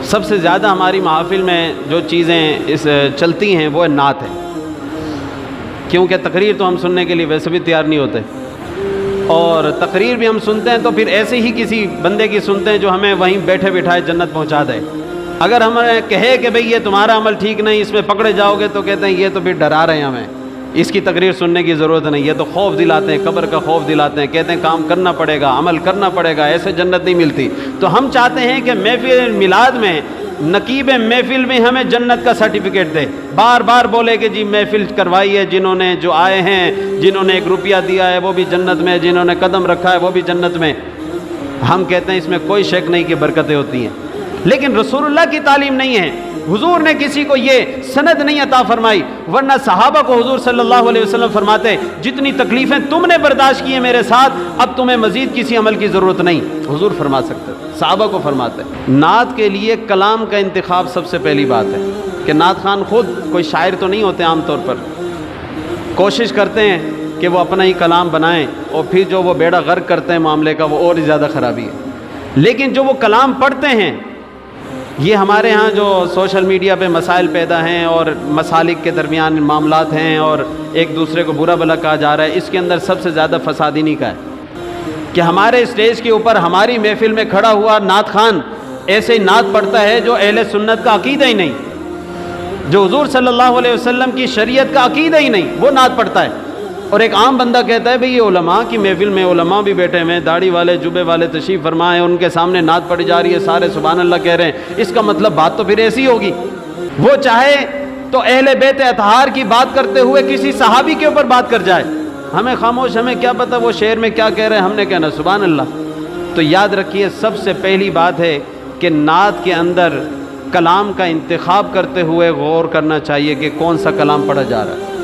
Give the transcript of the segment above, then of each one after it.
سب سے زیادہ ہماری محافل میں جو چیزیں چلتی ہیں وہ نعت ہے، کیونکہ تقریر تو ہم سننے کے لیے ویسے بھی تیار نہیں ہوتے، اور تقریر بھی ہم سنتے ہیں تو پھر ایسے ہی کسی بندے کی سنتے ہیں جو ہمیں وہیں بیٹھے بٹھائے جنت پہنچا دے۔ اگر ہمیں کہے کہ بھئی یہ تمہارا عمل ٹھیک نہیں، اس میں پکڑے جاؤ گے، تو کہتے ہیں یہ تو پھر ڈرا رہے ہیں ہمیں، اس کی تقریر سننے کی ضرورت نہیں، یہ تو خوف دلاتے ہیں، قبر کا خوف دلاتے ہیں، کہتے ہیں کام کرنا پڑے گا، عمل کرنا پڑے گا، ایسے جنت نہیں ملتی۔ تو ہم چاہتے ہیں کہ محفل میلاد میں، نقیب محفل میں ہمیں جنت کا سرٹیفکیٹ دے، بار بار بولے کہ جی محفل کروائی ہے، جنہوں نے جو آئے ہیں، جنہوں نے 1 روپیہ دیا ہے وہ بھی جنت میں، جنہوں نے قدم رکھا ہے وہ بھی جنت میں۔ ہم کہتے ہیں اس میں کوئی شک نہیں کہ برکتیں ہوتی ہیں، لیکن رسول اللہ کی تعلیم نہیں ہے، حضور نے کسی کو یہ سند نہیں عطا فرمائی، ورنہ صحابہ کو حضور صلی اللہ علیہ وسلم فرماتے جتنی تکلیفیں تم نے برداشت کی ہیں میرے ساتھ، اب تمہیں مزید کسی عمل کی ضرورت نہیں، حضور فرما سکتے، صحابہ کو فرماتے۔ نعت کے لیے کلام کا انتخاب سب سے پہلی بات ہے کہ نعت خان خود کوئی شاعر تو نہیں ہوتے، عام طور پر کوشش کرتے ہیں کہ وہ اپنا ہی کلام بنائیں، اور پھر جو وہ بیڑا غرق کرتے ہیں معاملے کا وہ اور زیادہ خرابی ہے۔ لیکن جو وہ کلام پڑھتے ہیں، یہ ہمارے ہاں جو سوشل میڈیا پہ مسائل پیدا ہیں اور مسالک کے درمیان معاملات ہیں اور ایک دوسرے کو برا بھلا کہا جا رہا ہے، اس کے اندر سب سے زیادہ فساد انہی کا ہے کہ ہمارے اسٹیج کے اوپر ہماری محفل میں کھڑا ہوا نعت خان ایسے ہی نعت پڑھتا ہے جو اہل سنت کا عقیدہ ہی نہیں، جو حضور صلی اللہ علیہ وسلم کی شریعت کا عقیدہ ہی نہیں، وہ نعت پڑھتا ہے۔ اور ایک عام بندہ کہتا ہے بھئی یہ علماء کی محفل میں علماء بھی بیٹھے ہوئے ہیں، داڑھی والے جبے والے تشریف فرما ہیں، ان کے سامنے نعت پڑھی جا رہی ہے، سارے سبحان اللہ کہہ رہے ہیں، اس کا مطلب بات تو پھر ایسی ہوگی۔ وہ چاہے تو اہل بیت اطہار کی بات کرتے ہوئے کسی صحابی کے اوپر بات کر جائے، ہمیں خاموش، ہمیں کیا پتہ وہ شعر میں کیا کہہ رہے ہیں، ہم نے کہنا سبحان اللہ۔ تو یاد رکھیے سب سے پہلی بات ہے کہ نعت کے اندر کلام کا انتخاب کرتے ہوئے غور کرنا چاہیے کہ کون سا کلام پڑھا جا رہا ہے۔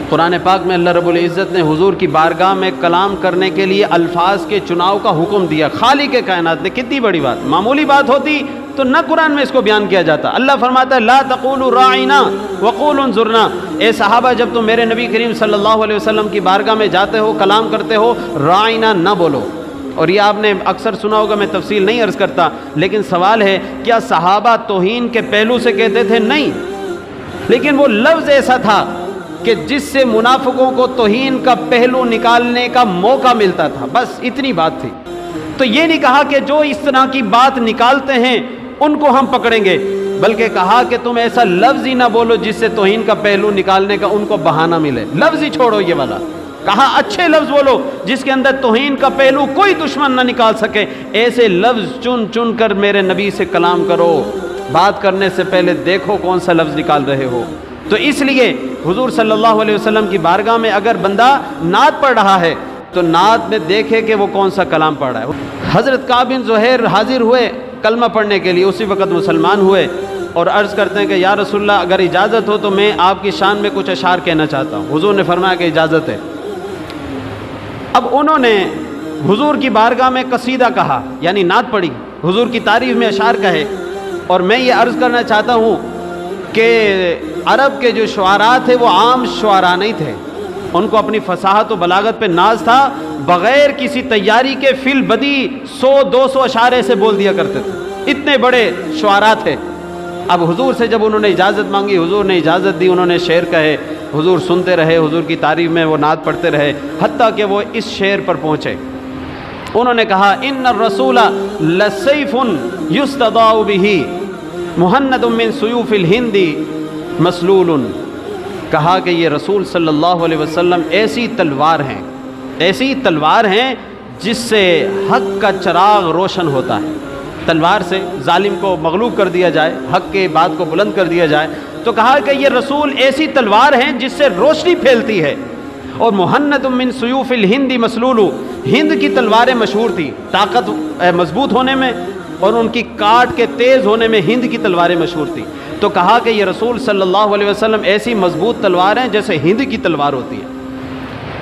قرآن پاک میں اللہ رب العزت نے حضور کی بارگاہ میں کلام کرنے کے لیے الفاظ کے چناؤ کا حکم دیا، خالق کائنات نے، کتنی بڑی بات، معمولی بات ہوتی تو نہ قرآن میں اس کو بیان کیا جاتا۔ اللہ فرماتا ہے لا تقولوا راعنا وقولوا انظرنا، اے صحابہ جب تم میرے نبی کریم صلی اللہ علیہ وسلم کی بارگاہ میں جاتے ہو، کلام کرتے ہو، راعنا نہ بولو۔ اور یہ آپ نے اکثر سنا ہوگا، میں تفصیل نہیں عرض کرتا، لیکن سوال ہے کیا صحابہ توہین کے پہلو سے کہتے تھے؟ نہیں، لیکن وہ لفظ ایسا تھا کہ جس سے منافقوں کو توہین کا پہلو نکالنے کا موقع ملتا تھا، بس اتنی بات تھی۔ تو یہ نہیں کہا کہ جو اس طرح کی بات نکالتے ہیں ان کو ہم پکڑیں گے، بلکہ کہا کہ تم ایسا لفظ ہی نہ بولو جس سے توہین کا پہلو نکالنے کا ان کو بہانہ ملے، لفظ ہی چھوڑو یہ والا، کہا اچھے لفظ بولو جس کے اندر توہین کا پہلو کوئی دشمن نہ نکال سکے، ایسے لفظ چن چن کر میرے نبی سے کلام کرو، بات کرنے سے پہلے دیکھو کون سا لفظ نکال رہے ہو۔ تو اس لیے حضور صلی اللہ علیہ وسلم کی بارگاہ میں اگر بندہ نعت پڑھ رہا ہے تو نعت میں دیکھے کہ وہ کون سا کلام پڑھ رہا ہے۔ حضرت کعب بن زہیر حاضر ہوئے کلمہ پڑھنے کے لیے، اسی وقت مسلمان ہوئے، اور عرض کرتے ہیں کہ یا رسول اللہ اگر اجازت ہو تو میں آپ کی شان میں کچھ اشعار کہنا چاہتا ہوں۔ حضور نے فرمایا کہ اجازت ہے۔ اب انہوں نے حضور کی بارگاہ میں قصیدہ کہا، یعنی نعت پڑھی، حضور کی تعریف میں اشعار کہے، اور میں یہ عرض کرنا چاہتا ہوں کہ عرب کے جو شعراء تھے وہ عام شعراء نہیں تھے، ان کو اپنی فصاحت و بلاغت پہ ناز تھا، بغیر کسی تیاری کے فی البدی 100-200 اشعار سے بول دیا کرتے تھے، اتنے بڑے شعراء تھے۔ اب حضور سے جب انہوں نے اجازت مانگی، حضور نے اجازت دی، انہوں نے شعر کہے، حضور سنتے رہے، حضور کی تعریف میں وہ نعت پڑھتے رہے، حتیٰ کہ وہ اس شعر پر پہنچے۔ انہوں نے کہا ان الرسول لسیف یستضاء بہ مہند من سیوف الہند مسلول، کہا کہ یہ رسول صلی اللہ علیہ وسلم ایسی تلوار ہیں، ایسی تلوار ہیں جس سے حق کا چراغ روشن ہوتا ہے۔ تلوار سے ظالم کو مغلوب کر دیا جائے، حق کے بات کو بلند کر دیا جائے، تو کہا کہ یہ رسول ایسی تلوار ہیں جس سے روشنی پھیلتی ہے۔ اور مہند من سیوف الہند مسلول، ہند کی تلواریں مشہور تھیں طاقت مضبوط ہونے میں، اور ان کی کاٹ کے تیز ہونے میں ہند کی تلواریں مشہور تھیں۔ تو کہا کہ یہ رسول صلی اللہ علیہ وسلم ایسی مضبوط تلوار ہیں جیسے ہند کی تلوار ہوتی ہے۔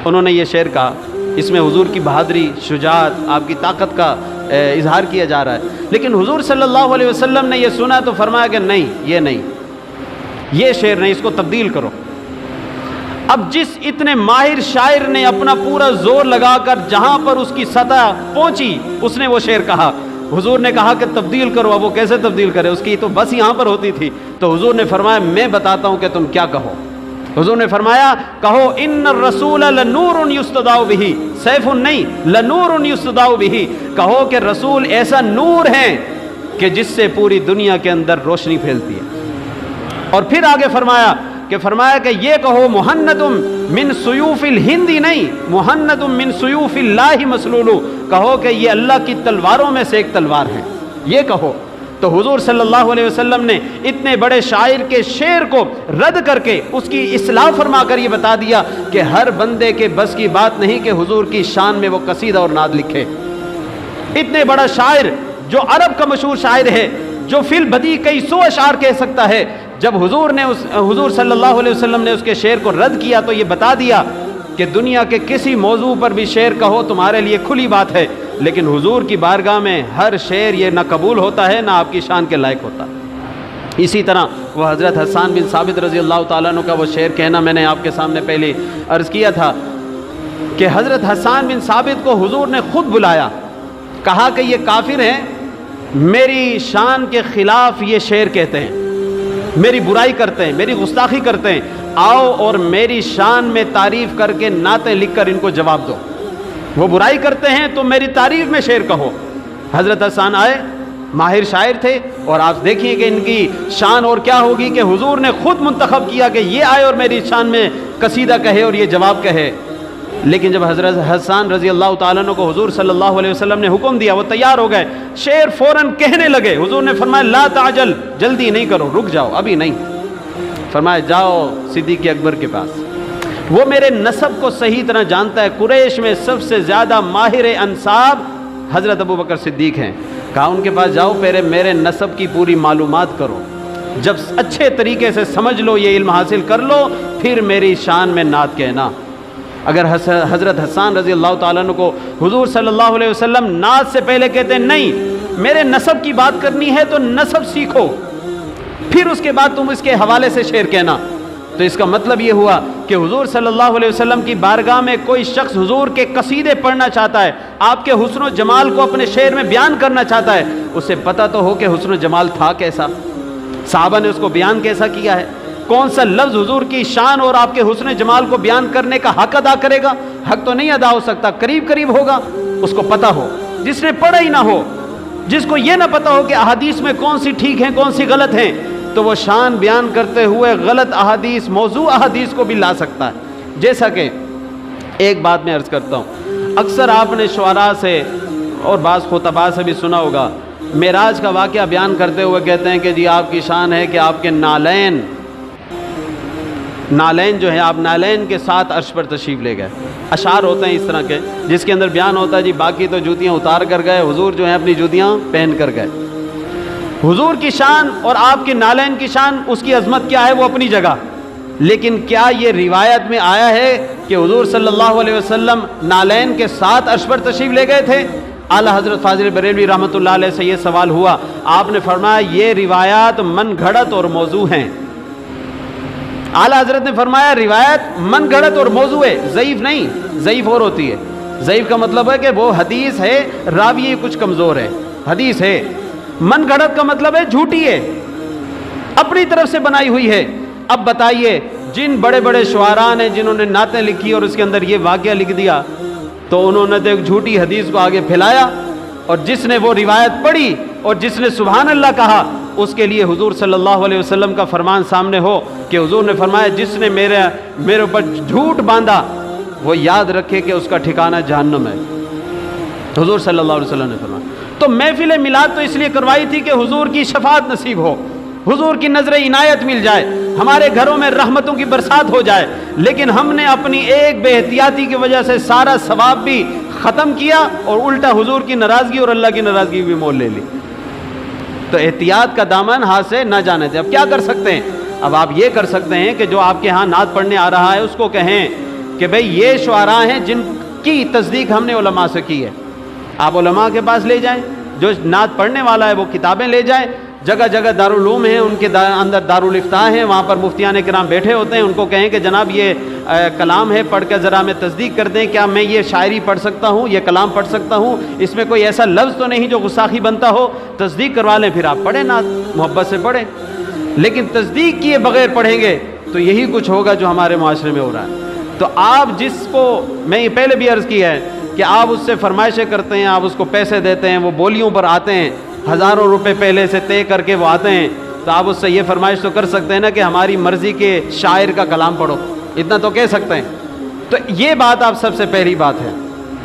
انہوں نے یہ شعر کہا، اس میں حضور کی بہادری، شجاعت، آپ کی طاقت کا اظہار کیا جا رہا ہے۔ لیکن حضور صلی اللہ علیہ وسلم نے یہ سنا تو فرمایا کہ نہیں، یہ نہیں، یہ شعر نہیں، اس کو تبدیل کرو۔ اب جس اتنے ماہر شاعر نے اپنا پورا زور لگا کر جہاں پر اس کی سطح پہنچی، اس نے وہ شعر کہا۔ حضور نے کہا کہ تبدیل کرو، اب وہ کیسے تبدیل کرے، اس کی تو بس یہاں پر ہوتی تھی. تو حضور نے فرمایا میں بتاتا ہوں کہ تم کیا کہو. حضور نے فرمایا کہو ان الرسول لنور یستضاء بہ، سیف نہیں، لنور یستضاء بہ، کہو کہ رسول ایسا نور ہے کہ جس سے پوری دنیا کے اندر روشنی پھیلتی ہے. اور پھر آگے فرمایا کہ یہ کہو محنت من سیوف الہند نہیں، محنت من سیوف اللہ مسلول، کہو کہ یہ اللہ کی تلواروں میں سے ایک تلوار ہے، یہ کہو. تو حضور صلی اللہ علیہ وسلم نے اتنے بڑے شاعر کے شعر کو رد کر کے اس کی اصلاح فرما کر یہ بتا دیا کہ ہر بندے کے بس کی بات نہیں کہ حضور کی شان میں وہ قصیدہ اور نعت لکھے. اتنے بڑا شاعر جو عرب کا مشہور شاعر ہے، جو فی البدیہہ کئی سو اشعار کہہ سکتا ہے، جب حضور صلی اللہ علیہ وسلم نے اس کے شعر کو رد کیا تو یہ بتا دیا کہ دنیا کے کسی موضوع پر بھی شعر کہو تمہارے لیے کھلی بات ہے، لیکن حضور کی بارگاہ میں ہر شعر یہ نہ قبول ہوتا ہے نہ آپ کی شان کے لائق ہوتا. اسی طرح وہ حضرت حسان بن ثابت رضی اللہ تعالیٰ عنہ کا وہ شعر کہنا میں نے آپ کے سامنے پہلے عرض کیا تھا کہ حضرت حسان بن ثابت کو حضور نے خود بلایا، کہا کہ یہ کافر ہیں، میری شان کے خلاف یہ شعر کہتے ہیں، میری برائی کرتے ہیں، میری گستاخی کرتے ہیں، آؤ اور میری شان میں تعریف کر کے نعتیں لکھ کر ان کو جواب دو. وہ برائی کرتے ہیں تو میری تعریف میں شعر کہو. حضرت حسان آئے، ماہر شاعر تھے، اور آپ دیکھیے کہ ان کی شان اور کیا ہوگی کہ حضور نے خود منتخب کیا کہ یہ آئے اور میری شان میں قصیدہ کہے اور یہ جواب کہے. لیکن جب حضرت حسان رضی اللہ تعالیٰ عنہ کو حضور صلی اللہ علیہ وسلم نے حکم دیا، وہ تیار ہو گئے، شعر فوراً کہنے لگے. حضور نے فرمایا لا تعجل، جلدی نہیں کرو، رک جاؤ، ابھی نہیں. فرمایا جاؤ صدیق اکبر کے پاس، وہ میرے نسب کو صحیح طرح جانتا ہے، قریش میں سب سے زیادہ ماہر انساب حضرت ابو بکر صدیق ہیں. کہا ان کے پاس جاؤ، پہلے میرے نسب کی پوری معلومات کرو، جب اچھے طریقے سے سمجھ لو، یہ علم حاصل کر لو، پھر میری شان میں نعت کہنا. اگر حضرت حسان رضی اللہ تعالیٰ عنہ کو حضور صلی اللہ علیہ وسلم نعت سے پہلے کہتے ہیں نہیں میرے نسب کی بات کرنی ہے تو نسب سیکھو، پھر اس کے بعد تم اس کے حوالے سے شعر کہنا، تو اس کا مطلب یہ ہوا کہ حضور صلی اللہ علیہ وسلم کی بارگاہ میں کوئی شخص حضور کے قصیدے پڑھنا چاہتا ہے، آپ کے حسن و جمال کو اپنے شعر میں بیان کرنا چاہتا ہے، اسے پتہ تو ہو کہ حسن و جمال تھا کیسا، صحابہ نے اس کو بیان کیسا کیا ہے، کون سا لفظ حضور کی شان اور آپ کے حسن جمال کو بیان کرنے کا حق ادا کرے گا. حق تو نہیں ادا ہو سکتا، قریب قریب ہوگا، اس کو پتہ ہو. جس نے پڑھا ہی نہ ہو، جس کو یہ نہ پتہ ہو کہ احادیث میں کون سی ٹھیک ہیں کون سی غلط ہیں، تو وہ شان بیان کرتے ہوئے غلط احادیث، موضوع احادیث کو بھی لا سکتا ہے. جیسا کہ ایک بات میں عرض کرتا ہوں، اکثر آپ نے شعراء سے اور بعض خطباء سے بھی سنا ہوگا، معراج کا واقعہ بیان کرتے ہوئے کہتے ہیں کہ جی آپ کی شان ہے کہ آپ کے نالین جو ہے، آپ نالین کے ساتھ عرش پر تشریف لے گئے. اشعار ہوتے ہیں اس طرح کے جس کے اندر بیان ہوتا ہے جی باقی تو جوتیاں اتار کر گئے، حضور جو ہیں اپنی جوتیاں پہن کر گئے. حضور کی شان اور آپ کے نالین کی شان، اس کی عظمت کیا ہے وہ اپنی جگہ، لیکن کیا یہ روایت میں آیا ہے کہ حضور صلی اللہ علیہ وسلم نالین کے ساتھ عرش پر تشریف لے گئے تھے؟ اعلیٰ حضرت فاضل بریلوی رحمۃ اللہ علیہ سے یہ سوال ہوا، آپ نے فرمایا یہ روایات من گھڑت اور موضوع ہیں. اعلیٰ حضرت نے فرمایا روایت من گھڑت اور موضوع ہے، ضعیف نہیں. ضعیف اور ہوتی ہے، ضعیف کا مطلب ہے کہ وہ حدیث ہے راوی کچھ کمزور ہے، حدیث ہے. من گھڑت کا مطلب ہے جھوٹی ہے، اپنی طرف سے بنائی ہوئی ہے. اب بتائیے جن بڑے بڑے شعراء نے جنہوں نے نعتیں لکھی اور اس کے اندر یہ واقعہ لکھ دیا، تو انہوں نے تو ایک جھوٹی حدیث کو آگے پھیلایا، اور جس نے وہ روایت پڑھی اور جس نے سبحان اللہ کہا، اس کے لیے حضور صلی اللہ علیہ وسلم کا فرمان سامنے ہو کہ حضور نے فرمایا جس نے میرے اوپر جھوٹ باندھا وہ یاد رکھے کہ اس کا ٹھکانہ جہنم ہے. حضور صلی اللہ علیہ وسلم نے فرمایا. تو محفل میلاد تو اس لیے کروائی تھی کہ حضور کی شفاعت نصیب ہو، حضور کی نظر عنایت مل جائے، ہمارے گھروں میں رحمتوں کی برسات ہو جائے. لیکن ہم نے اپنی ایک بے احتیاطی کی وجہ سے سارا ثواب بھی ختم کیا اور الٹا حضور کی ناراضگی اور اللہ کی ناراضگی بھی مول لے لی. تو احتیاط کا دامن ہاتھ سے نہ جانے دیں. اب کیا کر سکتے ہیں؟ اب آپ یہ کر سکتے ہیں کہ جو آپ کے ہاں نعت پڑھنے آ رہا ہے اس کو کہیں کہ بھئی یہ شعراء ہیں جن کی تصدیق ہم نے علماء سے کی ہے، آپ علماء کے پاس لے جائیں، جو نعت پڑھنے والا ہے وہ کتابیں لے جائیں. جگہ جگہ دارالعلوم ہیں، ان کے اندر دارالافتاء ہیں، وہاں پر مفتیان کرام بیٹھے ہوتے ہیں، ان کو کہیں کہ جناب یہ کلام ہے پڑھ کے ذرا ہمیں تصدیق کر دیں، کیا میں یہ شاعری پڑھ سکتا ہوں، یہ کلام پڑھ سکتا ہوں، اس میں کوئی ایسا لفظ تو نہیں جو گستاخی بنتا ہو؟ تصدیق کروا لیں، پھر آپ پڑھیں نعت، محبت سے پڑھیں۔ لیکن تصدیق کیے بغیر پڑھیں گے تو یہی کچھ ہوگا جو ہمارے معاشرے میں ہو رہا ہے۔ تو آپ جس کو، میں یہ پہلے بھی عرض کیا ہے کہ آپ اس سے فرمائشیں کرتے ہیں، آپ اس کو پیسے دیتے ہیں، وہ بولیوں پر آتے ہیں، ہزاروں روپے پہلے سے طے کر کے وہ آتے ہیں، تو آپ اس سے یہ فرمائش تو کر سکتے ہیں نا کہ ہماری مرضی کے شاعر کا کلام پڑھو، اتنا تو کہہ سکتے ہیں۔ تو یہ بات آپ سب سے پہلی بات ہے۔